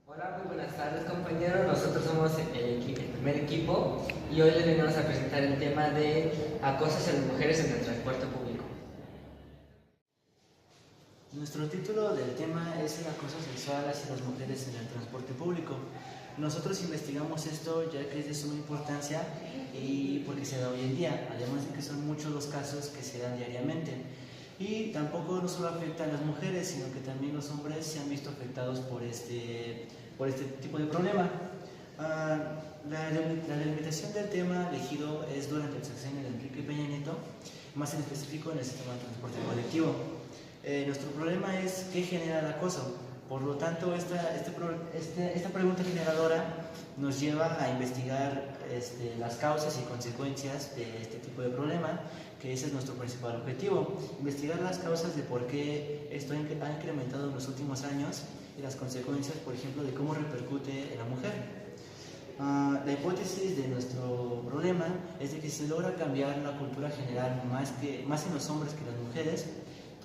Hola, muy buenas tardes compañeros, nosotros somos el primer equipo y hoy les venimos a presentar el tema de acoso hacia las mujeres en el transporte público. Nuestro título del tema es el acoso sexual hacia las mujeres en el transporte público. Nosotros investigamos esto ya que es de suma importancia y porque se da hoy en día, además de que son muchos los casos que se dan diariamente. Y tampoco no solo afecta a las mujeres, sino que también los hombres se han visto afectados por este tipo de problema. La delimitación del tema elegido es durante el sexenio de Enrique Peña Nieto, más en específico en el sistema de transporte colectivo. Nuestro problema es qué genera el acoso. Por lo tanto, esta pregunta generadora nos lleva a investigar las causas y consecuencias de este tipo de problema, que ese es nuestro principal objetivo. Investigar las causas de por qué esto ha incrementado en los últimos años y las consecuencias, por ejemplo, de cómo repercute en la mujer. La hipótesis de nuestro problema es de que si se logra cambiar la cultura general más en los hombres que en las mujeres,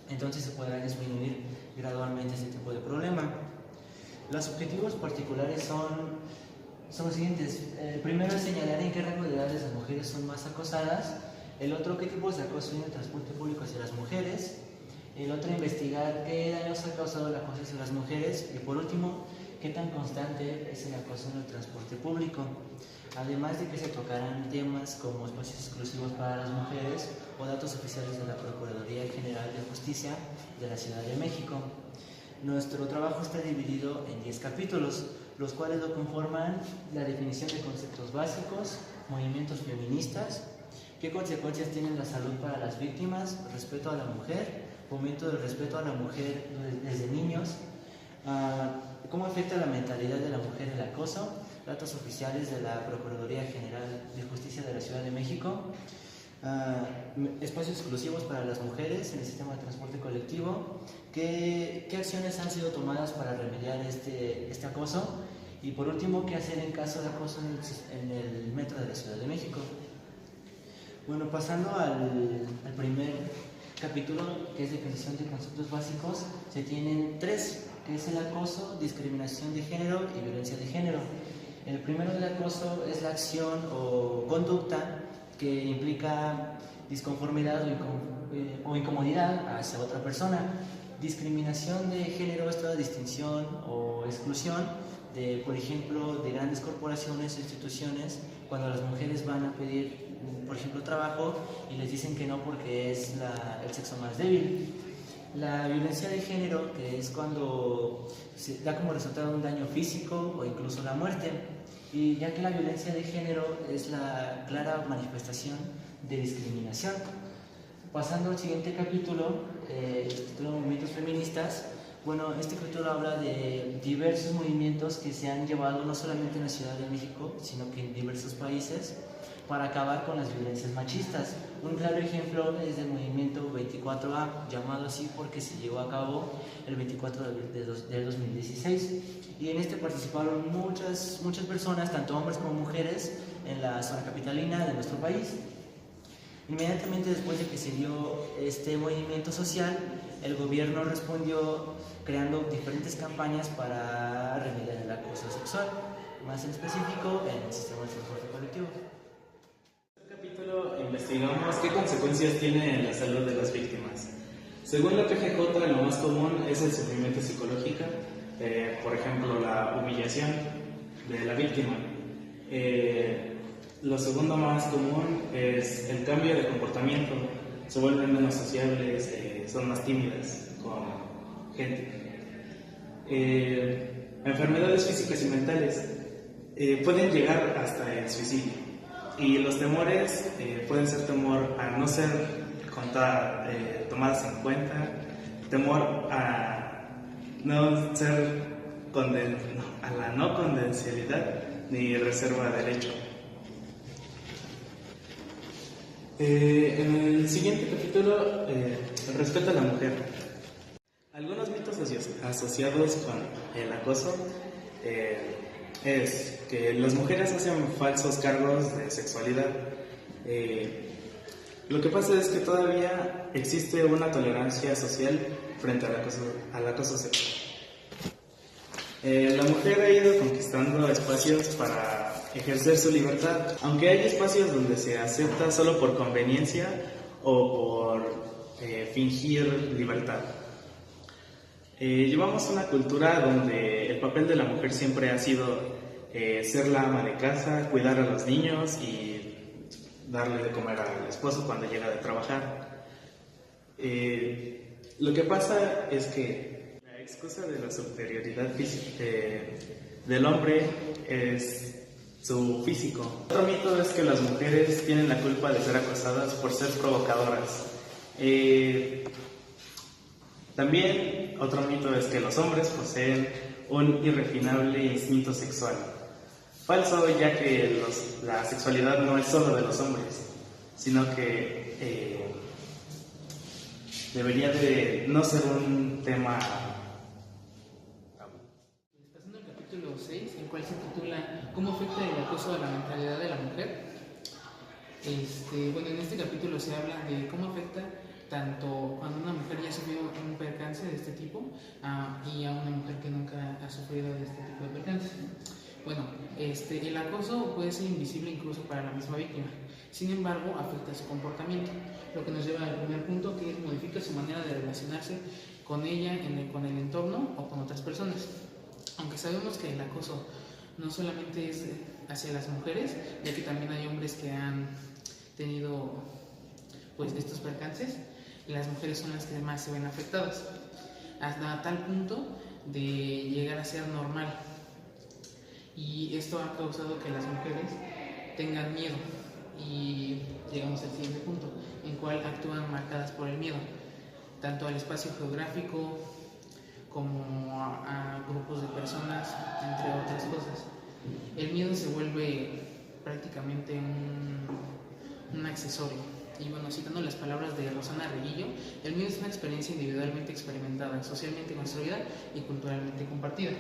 entonces se podrá disminuir gradualmente este tipo de problema. Los objetivos particulares son los siguientes. El primero es señalar en qué rango de edades las mujeres son más acosadas. El otro, qué tipos de acoso hay en el transporte público hacia las mujeres. El otro, investigar qué daños ha causado el acoso hacia las mujeres. Y por último, qué tan constante es el acoso en el transporte público. Además de que se tocarán temas como espacios exclusivos para las mujeres o datos oficiales de la Procuraduría General de Justicia de la Ciudad de México. Nuestro trabajo está dividido en 10 capítulos, los cuales lo conforman la definición de conceptos básicos, movimientos feministas, qué consecuencias tiene la salud para las víctimas, respeto a la mujer, fomento del respeto a la mujer desde niños, cómo afecta la mentalidad de la mujer el acoso, datos oficiales de la Procuraduría General de Justicia de la Ciudad de México, espacios exclusivos para las mujeres en el sistema de transporte colectivo, qué acciones han sido tomadas para remediar este acoso y por último, qué hacer en caso de acoso en el metro de la Ciudad de México. Bueno, pasando al primer capítulo, que es definición de conceptos básicos, se tienen 3, que es el acoso, discriminación de género y violencia de género. El primero del acoso es la acción o conducta que implica disconformidad o incomodidad hacia otra persona. Discriminación de género es toda distinción o exclusión de, por ejemplo, de grandes corporaciones o instituciones cuando las mujeres van a pedir, por ejemplo, trabajo y les dicen que no porque es el sexo más débil. La violencia de género, que es cuando se da como resultado un daño físico o incluso la muerte, y ya que la violencia de género es la clara manifestación de discriminación. Pasando al siguiente capítulo, el título Movimientos Feministas. Bueno, este capítulo habla de diversos movimientos que se han llevado no solamente en la Ciudad de México, sino que en diversos países, para acabar con las violencias machistas. Un claro ejemplo es el movimiento 24A, llamado así porque se llevó a cabo el 24 de abril del 2016. Y en este participaron muchas personas, tanto hombres como mujeres, en la zona capitalina de nuestro país. Inmediatamente después de que se dio este movimiento social, el gobierno respondió creando diferentes campañas para remediar el acoso sexual, más en específico en el sistema de transporte colectivo. Investigamos qué consecuencias tiene en la salud de las víctimas. Según la PGJ, lo más común es el sufrimiento psicológico, por ejemplo, la humillación de la víctima. Lo segundo más común es el cambio de comportamiento. Se vuelven menos sociables, son más tímidas con gente. Enfermedades físicas y mentales pueden llegar hasta el suicidio. Y los temores pueden ser temor a no ser tomadas en cuenta, temor a no ser a la no confidencialidad ni reserva de derecho. En el siguiente capítulo, el respeto a la mujer. Algunos mitos asociados con el acoso es que las mujeres hacen falsos cargos de sexualidad. Lo que pasa es que todavía existe una tolerancia social frente al acoso sexual. La mujer ha ido conquistando espacios para ejercer su libertad, aunque hay espacios donde se acepta solo por conveniencia o por fingir libertad. Llevamos una cultura donde el papel de la mujer siempre ha sido ser la ama de casa, cuidar a los niños y darle de comer al esposo cuando llega de trabajar. Lo que pasa es que la excusa de la superioridad del hombre es su físico. Otro mito es que las mujeres tienen la culpa de ser acosadas por ser provocadoras. También otro mito es que los hombres poseen un irrefinable instinto sexual. Falso, ya que la sexualidad no es solo de los hombres, sino que debería de no ser un tema. Pasando al capítulo 6, el cual se titula ¿Cómo afecta el acoso a la mentalidad de la mujer? Bueno, en este capítulo se habla de cómo afecta tanto cuando una mujer ya sufrió un percance de este tipo y a una mujer que nunca ha sufrido de este tipo de percances. Bueno, el acoso puede ser invisible incluso para la misma víctima, sin embargo afecta su comportamiento, lo que nos lleva al primer punto, que modifica su manera de relacionarse con ella, con el entorno o con otras personas. Aunque sabemos que el acoso no solamente es hacia las mujeres, ya que también hay hombres que han tenido pues estos percances, las mujeres son las que más se ven afectadas, hasta tal punto de llegar a ser normal. Y esto ha causado que las mujeres tengan miedo. Y llegamos al siguiente punto, en cual actúan marcadas por el miedo, tanto al espacio geográfico como a grupos de personas, entre otras cosas. El miedo se vuelve prácticamente un accesorio. Y bueno, citando las palabras de Rosana Reguillo, el miedo es una experiencia individualmente experimentada, socialmente construida y culturalmente compartida.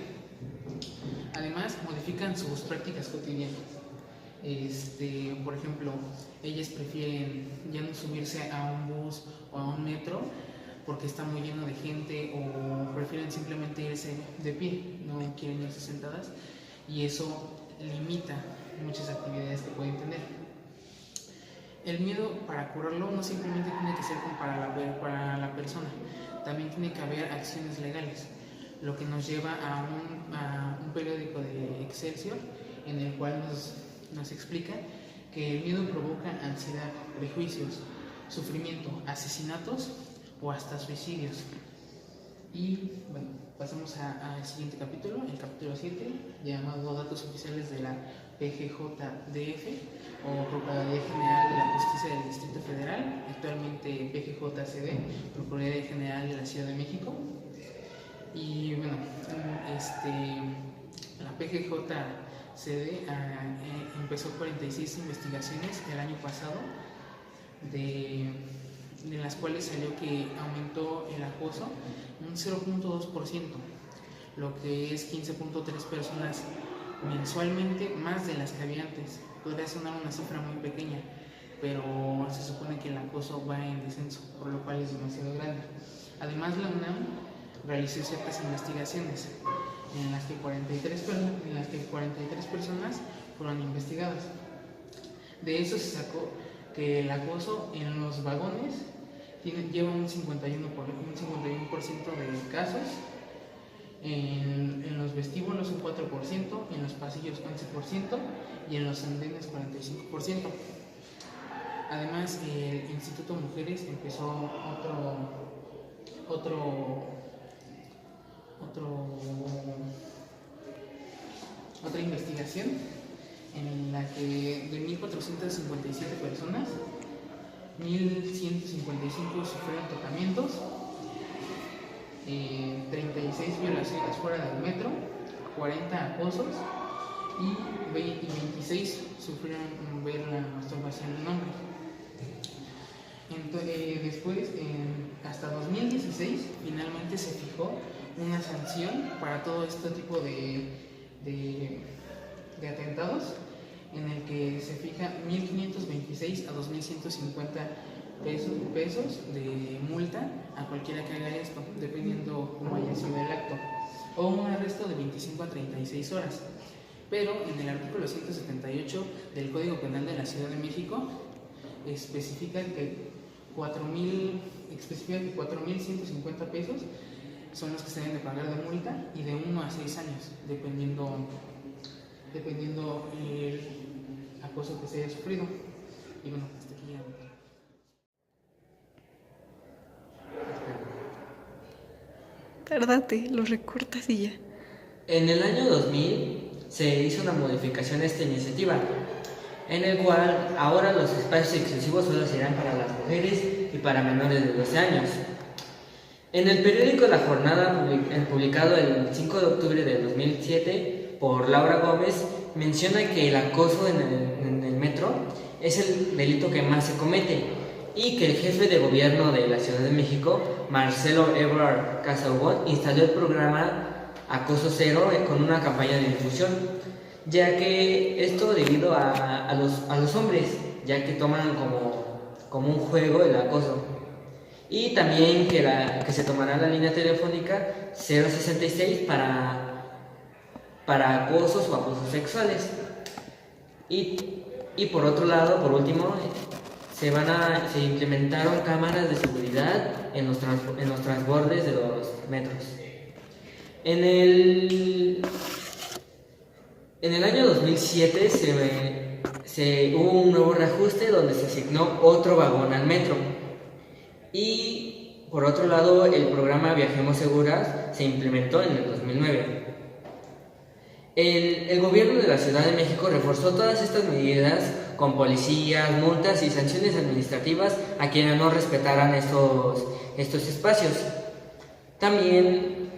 Además, modifican sus prácticas cotidianas. Por ejemplo, ellas prefieren ya no subirse a un bus o a un metro porque está muy lleno de gente, o prefieren simplemente irse de pie, no quieren irse sentadas, y eso limita muchas actividades que pueden tener. El miedo, para curarlo, no simplemente tiene que ser para la persona, también tiene que haber acciones legales, lo que nos lleva a un periódico de Excelsior en el cual nos explica que el miedo provoca ansiedad, prejuicios, sufrimiento, asesinatos o hasta suicidios. Y bueno, pasamos al siguiente capítulo, el capítulo 7, llamado Datos Oficiales de la PGJDF, o Procuraduría General de la Justicia del Distrito Federal, actualmente PGJCD, Procuraduría General de la Ciudad de México. Y bueno, la PGJCD empezó 46 investigaciones el año pasado, de las cuales salió que aumentó el acoso un 0.2%, lo que es 15.3 personas mensualmente más de las que había antes. Podría sonar una cifra muy pequeña, pero se supone que el acoso va en descenso, por lo cual es demasiado grande. Además, la UNAM realizó ciertas investigaciones en las que 43 personas fueron investigadas. De eso se sacó que el acoso en los vagones lleva un 51% de casos, en los vestíbulos un 4%, en los pasillos 11% y en los andenes 45%. Además, el Instituto Mujeres empezó otra investigación en la que de 1.457 personas, 1.155 sufrieron tocamientos, 36 violaciones fuera del metro, 40 acosos y 26 sufrieron ver la masturbación de un hombre. Después, hasta 2016, finalmente se fijó una sanción para todo este tipo de atentados, en el que se fija 1.526 a 2.150 pesos de multa a cualquiera que haga esto, dependiendo cómo haya sido el acto. o un arresto de 25 a 36 horas. Pero en el artículo 178 del Código Penal de la Ciudad de México especifica que 4.150 pesos son los que se deben de pagar de multa y de 1 a 6 años, dependiendo el acoso que se haya sufrido. Y bueno, hasta aquí ya. Tárdate, lo recortas y ya. En el año 2000 se hizo una modificación a esta iniciativa, en el cual ahora los espacios exclusivos solo serán para las mujeres y para menores de 12 años. En el periódico La Jornada, publicado el 5 de octubre de 2007 por Laura Gómez, menciona que el acoso en el metro es el delito que más se comete y que el jefe de gobierno de la Ciudad de México, Marcelo Ebrard Casaubon, instaló el programa Acoso Cero con una campaña de difusión, ya que esto debido a los hombres, ya que toman como un juego el acoso. Y también que se tomará la línea telefónica 066 para acosos o abusos sexuales. Y por otro lado, por último, se implementaron cámaras de seguridad en los transbordes de los metros. En el año 2007 hubo un nuevo reajuste donde se asignó otro vagón al metro. Y por otro lado, el programa Viajemos Seguras se implementó en el 2009. El gobierno de la Ciudad de México reforzó todas estas medidas con policías, multas y sanciones administrativas a quienes no respetaran estos espacios. También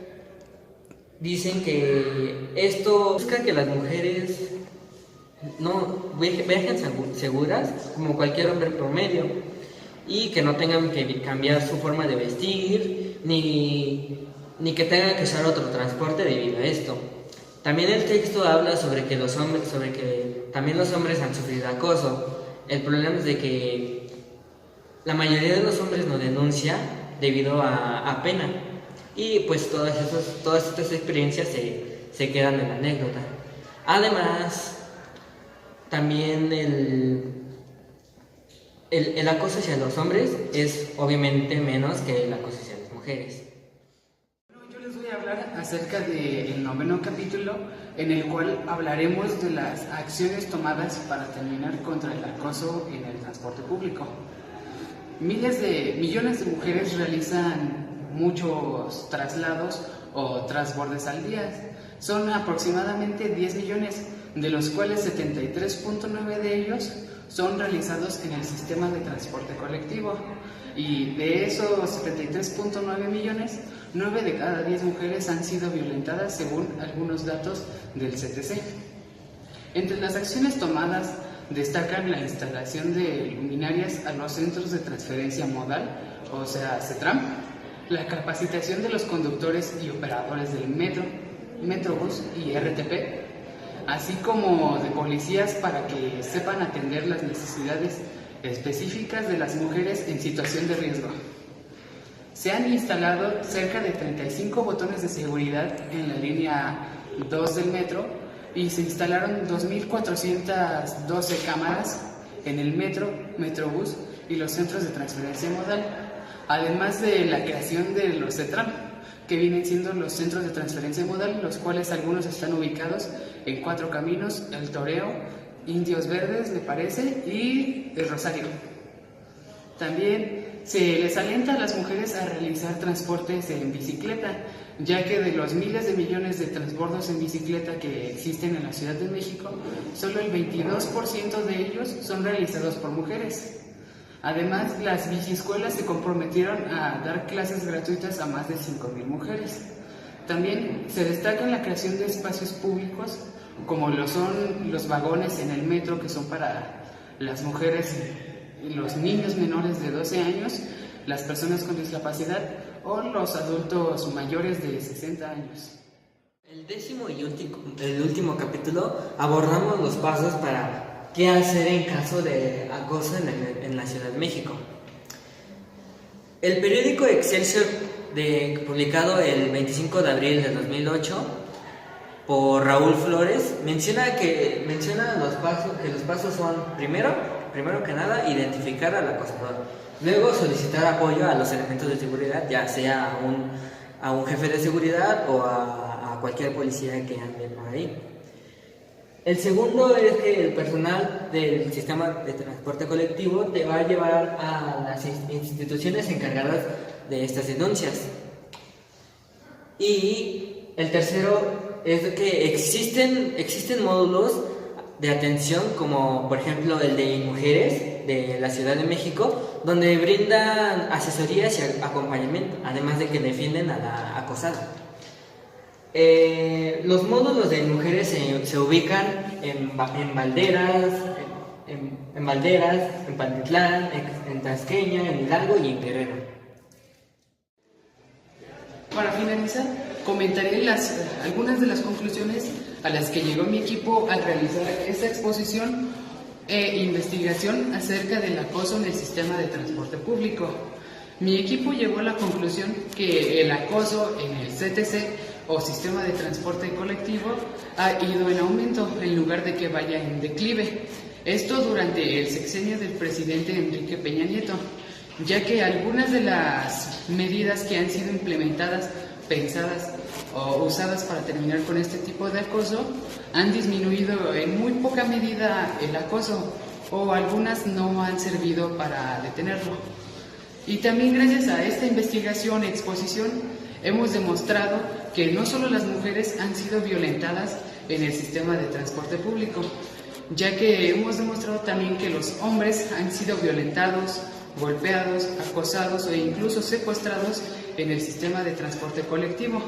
dicen que esto busca que las mujeres no viajen seguras como cualquier hombre promedio y que no tengan que cambiar su forma de vestir ni que tengan que usar otro transporte debido a esto. También el texto habla sobre que también los hombres han sufrido acoso. El problema es de que la mayoría de los hombres no denuncia debido a pena. Y pues todas estas experiencias se quedan en la anécdota. Además, también el acoso hacia los hombres es obviamente menos que el acoso hacia las mujeres. Yo les voy a hablar acerca del 9º capítulo, en el cual hablaremos de las acciones tomadas para terminar contra el acoso en el transporte público. Millones de mujeres realizan muchos traslados o transbordes al día. Son aproximadamente 10 millones, de los cuales 73.9 de ellos son realizados en el sistema de transporte colectivo. Y de esos 73.9 millones, 9 de cada 10 mujeres han sido violentadas según algunos datos del CTC. Entre las acciones tomadas destacan la instalación de luminarias a los centros de transferencia modal, o sea, CETRAM, la capacitación de los conductores y operadores del metro, Metrobús y RTP, así como de policías para que sepan atender las necesidades específicas de las mujeres en situación de riesgo. Se han instalado cerca de 35 botones de seguridad en la línea 2 del metro y se instalaron 2.412 cámaras en el metro, Metrobús y los centros de transferencia modal, además de la creación de los CETRAM, que vienen siendo los centros de transferencia modal, los cuales algunos están ubicados en Cuatro Caminos, El Toreo, Indios Verdes, me parece, y El Rosario. También se les alienta a las mujeres a realizar transportes en bicicleta, ya que de los miles de millones de transbordos en bicicleta que existen en la Ciudad de México, solo el 22% de ellos son realizados por mujeres. Además, las biciescuelas se comprometieron a dar clases gratuitas a más de 5,000 mujeres. También se destaca la creación de espacios públicos, como lo son los vagones en el metro, que son para las mujeres y los niños menores de 12 años, las personas con discapacidad o los adultos mayores de 60 años. El 10º y el último capítulo abordamos los pasos para qué hacer en caso de acoso en la Ciudad de México. El periódico Excelsior publicado el 25 de abril de 2008 por Raúl Flores, menciona que los pasos son primero que nada, identificar al acosador. Luego, solicitar apoyo a los elementos de seguridad, ya sea a un jefe de seguridad o a cualquier policía que ande por ahí. El segundo es que el personal del sistema de transporte colectivo te va a llevar a las instituciones encargadas de estas denuncias. Y el tercero es que existen módulos de atención, como por ejemplo el de mujeres de la Ciudad de México, donde brindan asesorías y acompañamiento, además de que defienden a la acosada. Los módulos de mujeres se ubican en Valderas, en Pantitlán, en Tasqueña, en Hidalgo y en Guerrero. Para finalizar, comentaré algunas de las conclusiones a las que llegó mi equipo al realizar esta exposición e investigación acerca del acoso en el sistema de transporte público. Mi equipo llegó a la conclusión que el acoso en el CTC o sistema de transporte colectivo ha ido en aumento en lugar de que vaya en declive. Esto durante el sexenio del presidente Enrique Peña Nieto, ya que algunas de las medidas que han sido implementadas, pensadas o usadas para terminar con este tipo de acoso han disminuido en muy poca medida el acoso, o algunas no han servido para detenerlo. Y también gracias a esta investigación e exposición hemos demostrado que no solo las mujeres han sido violentadas en el sistema de transporte público, ya que hemos demostrado también que los hombres han sido violentados, golpeados, acosados o incluso secuestrados en el sistema de transporte colectivo,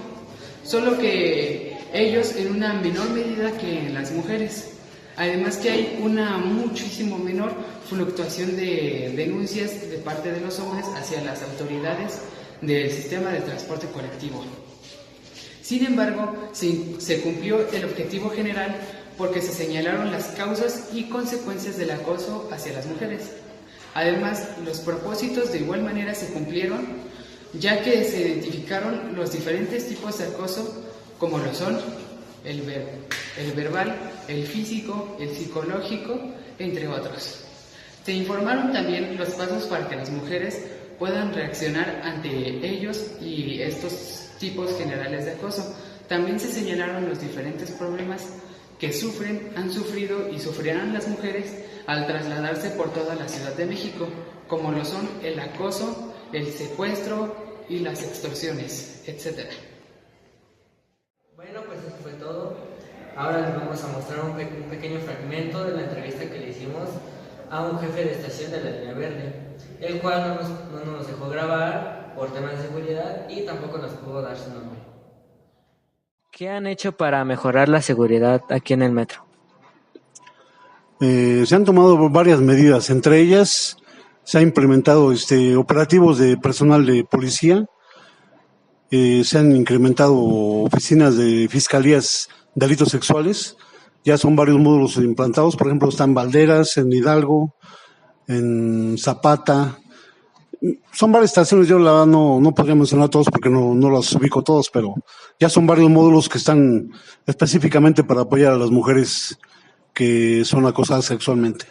solo que ellos en una menor medida que las mujeres. Además que hay una muchísimo menor fluctuación de denuncias de parte de los hombres hacia las autoridades del sistema de transporte colectivo. Sin embargo, se cumplió el objetivo general porque se señalaron las causas y consecuencias del acoso hacia las mujeres. Además, los propósitos de igual manera se cumplieron, ya que se identificaron los diferentes tipos de acoso, como lo son el verbal, el físico, el psicológico, entre otros. Se informaron también los pasos para que las mujeres puedan reaccionar ante ellos y estos tipos generales de acoso. También se señalaron los diferentes problemas que han sufrido y sufrirán las mujeres al trasladarse por toda la Ciudad de México, como lo son el acoso, el secuestro y las extorsiones, etc. Bueno, pues eso fue todo. Ahora les vamos a mostrar un pequeño fragmento de la entrevista que le hicimos a un jefe de estación de la Línea Verde, el cual no nos dejó grabar por temas de seguridad y tampoco nos pudo dar su nombre. ¿Qué han hecho para mejorar la seguridad aquí en el metro? Se han tomado varias medidas, entre ellas se han implementado operativos de personal de policía, se han incrementado oficinas de fiscalías de delitos sexuales, ya son varios módulos implantados, por ejemplo están Valderas, en Hidalgo, en Zapata, son varias estaciones, yo la verdad no podría mencionar todos porque no las ubico todos, pero ya son varios módulos que están específicamente para apoyar a las mujeres que son acosadas sexualmente.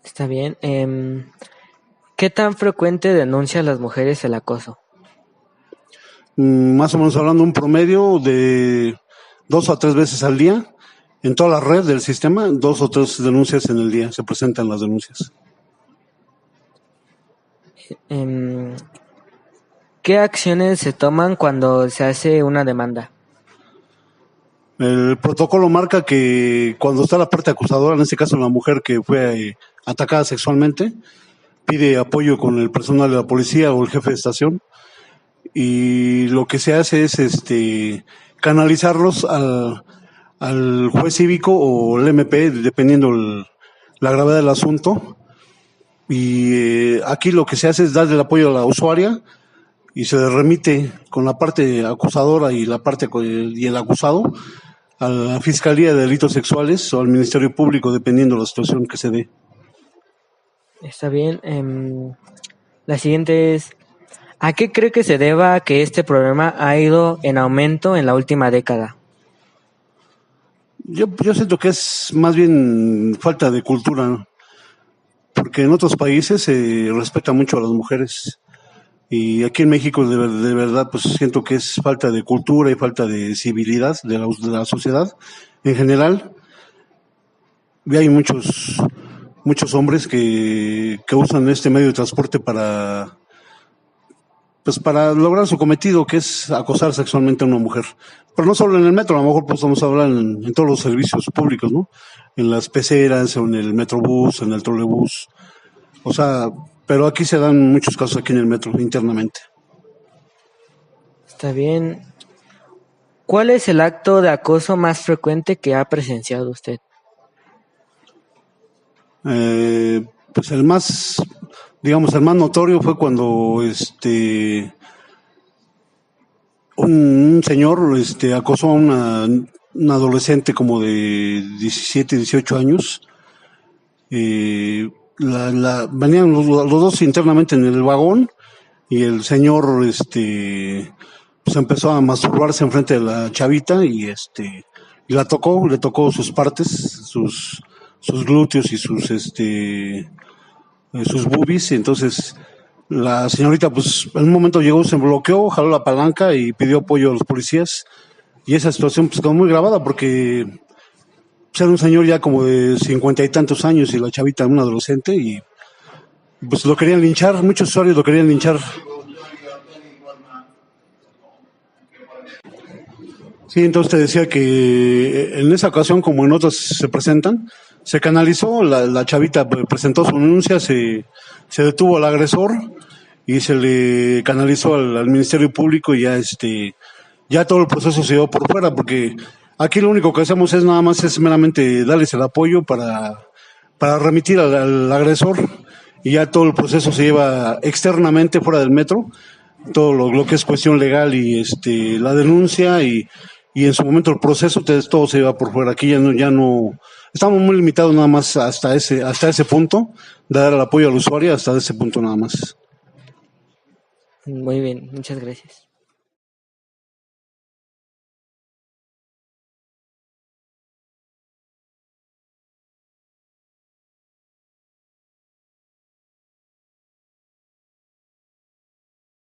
Está bien. ¿Qué tan frecuente denuncian las mujeres el acoso? Más o menos hablando un promedio de 2 a 3 veces al día, en toda la red del sistema, 2 o 3 denuncias en el día, se presentan las denuncias. ¿Qué acciones se toman cuando se hace una demanda? El protocolo marca que cuando está la parte acusadora, en este caso la mujer que fue atacada sexualmente, pide apoyo con el personal de la policía o el jefe de estación, y lo que se hace es canalizarlos al juez cívico o el MP, dependiendo la gravedad del asunto. Y aquí lo que se hace es darle el apoyo a la usuaria y se remite con la parte acusadora y el acusado a la Fiscalía de Delitos Sexuales o al Ministerio Público, dependiendo de la situación que se dé. Está bien. La siguiente es: ¿A qué cree que se deba que este problema ha ido en aumento en la última década? Yo siento que es más bien falta de cultura, ¿no? Porque en otros países se respeta mucho a las mujeres y aquí en México de verdad pues siento que es falta de cultura y falta de civilidad de la sociedad en general. Y hay muchos hombres que usan este medio de transporte para lograr su cometido, que es acosar sexualmente a una mujer. Pero no solo en el metro, a lo mejor podemos hablar en todos los servicios públicos, ¿no? En las peceras, en el metrobús, en el trolebús. O sea, pero aquí se dan muchos casos aquí en el metro, internamente. Está bien. ¿Cuál es el acto de acoso más frecuente que ha presenciado usted? Pues digamos, el más notorio fue cuando un señor acosó a una adolescente como de 17, 18 años. Venían los dos internamente en el vagón y el señor pues empezó a masturbarse enfrente de la chavita y le tocó sus partes, sus glúteos y sus boobies, y entonces la señorita pues en un momento llegó, se bloqueó, jaló la palanca y pidió apoyo a los policías, y esa situación pues quedó muy grabada porque pues, era un señor ya como de 50 y tantos años y la chavita una adolescente, y pues lo querían linchar, muchos usuarios lo querían linchar. Sí, entonces te decía que en esa ocasión, como en otras se presentan, se canalizó, la chavita presentó su denuncia, se detuvo al agresor y se le canalizó al Ministerio Público, y ya todo el proceso se dio por fuera, porque aquí lo único que hacemos es nada más es meramente darles el apoyo para remitir al agresor, y ya todo el proceso se lleva externamente fuera del metro, todo lo que es cuestión legal y la denuncia y en su momento el proceso, todo se lleva por fuera. Aquí ya no estamos muy limitados nada más hasta ese punto, de dar el apoyo al usuario hasta ese punto nada más. Muy bien, muchas gracias.